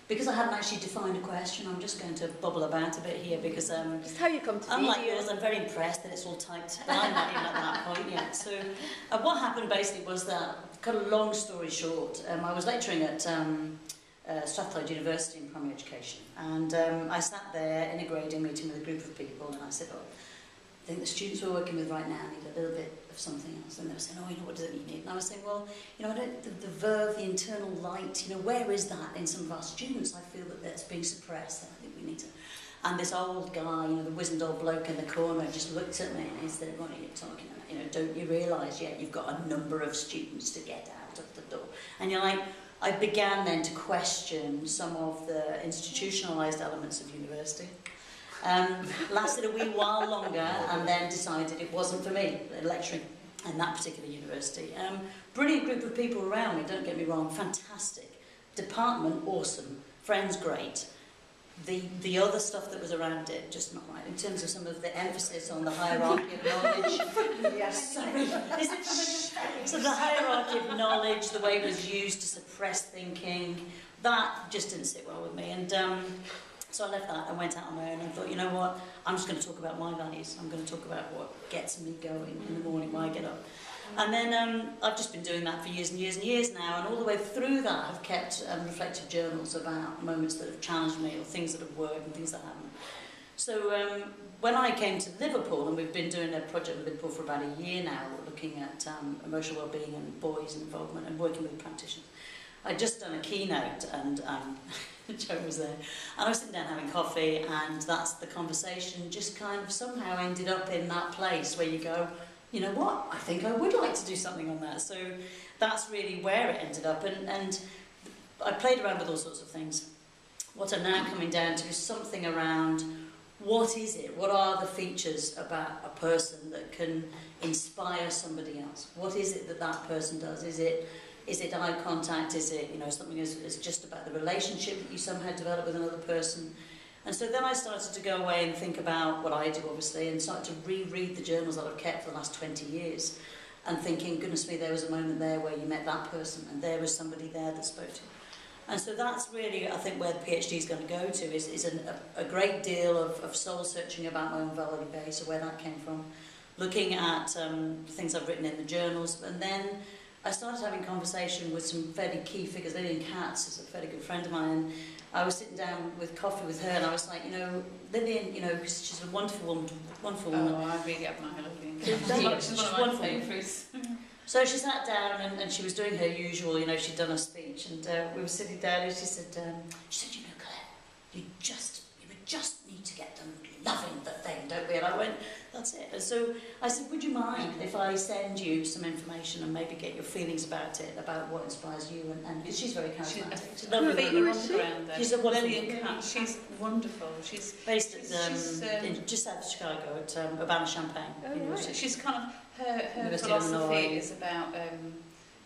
because I hadn't actually defined a question, I'm just going to bubble about a bit here because just how you come to unlike yours, I'm very impressed that it's all typed, but I'm not even at that point yet. So what happened basically was that, cut a long story short, I was lecturing at Strathclyde University in primary education, and I sat there in a grading meeting with a group of people, and I said, oh, I think the students we're working with right now need a little bit of something else. And they were saying, oh, you know, what does it you need? And I was saying, well, you know, I don't, the verve, the internal light, you know, where is that in some of our students? I feel that that's being suppressed, and I think we need to... And this old guy, you know, the wizened old bloke in the corner just looked at me and he said, what are you talking about? You know, don't you realise yet you've got a number of students to get out of the door? And you're like, I began then to question some of the institutionalised elements of university. Lasted a wee while longer and then decided it wasn't for me, lecturing in that particular university. Brilliant group of people around me, don't get me wrong, fantastic. Department, awesome. Friends, great. The other stuff that was around it, just not right. In terms of some of the emphasis on the hierarchy of knowledge. Yes, sorry. Is it familiar? So the hierarchy of knowledge, the way it was used to suppress thinking, that just didn't sit well with me. And so I left that and went out on my own and thought, you know what, I'm just going to talk about my values. I'm going to talk about what gets me going in the morning when I get up. And then I've just been doing that for years and years and years now, and all the way through that I've kept reflective journals about moments that have challenged me or things that have worked and things that haven't. So when I came to Liverpool, and we've been doing a project with Liverpool for about a year now, looking at emotional well-being and boys' involvement and working with practitioners, I'd just done a keynote and Joan was there, and I was sitting down having coffee, and that's the conversation just kind of somehow ended up in that place where you go, you know what, I think I would like to do something on that. So that's really where it ended up, and I played around with all sorts of things. What I'm now coming down to is something around what is it, what are the features about a person that can inspire somebody else? What is it that that person does? Is it eye contact? Is it, you know, something as just about the relationship that you somehow develop with another person? And so then I started to go away and think about what I do, obviously, and started to reread the journals that I've kept for the last 20 years and thinking, goodness me, there was a moment there where you met that person and there was somebody there that spoke to you. And so that's really, I think, where the PhD is going to go to, is a great deal of soul-searching about my own value base, or where that came from, looking at things I've written in the journals, and then I started having conversation with some fairly key figures. Lillian Katz is a fairly good friend of mine, and I was sitting down with coffee with her, and I was like, you know, Lillian, you know, she's a wonderful woman, wonderful woman. Oh, I really admire Lillian. She's one of my favourites. So she sat down and she was doing her usual, you know, she'd done a speech, and we were sitting down, and she said, you know, Claire, you would just need to get them loving the thing, don't we? And I went, that's it. And so I said, would you mind if I send you some information and maybe get your feelings about it, about what inspires you? And because she's very charismatic. She's lovely. She's a wonderful. She's wonderful. She's based at just outside of Chicago at Urbana-Champaign. Oh, right. She's kind of her philosophy is about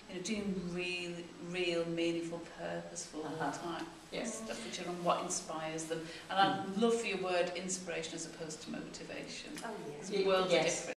you know, doing real, meaningful, purposeful all the time. Yes. Stuff for children, what inspires them. And I love your word inspiration as opposed to motivation. Oh, yeah. It's a world of difference.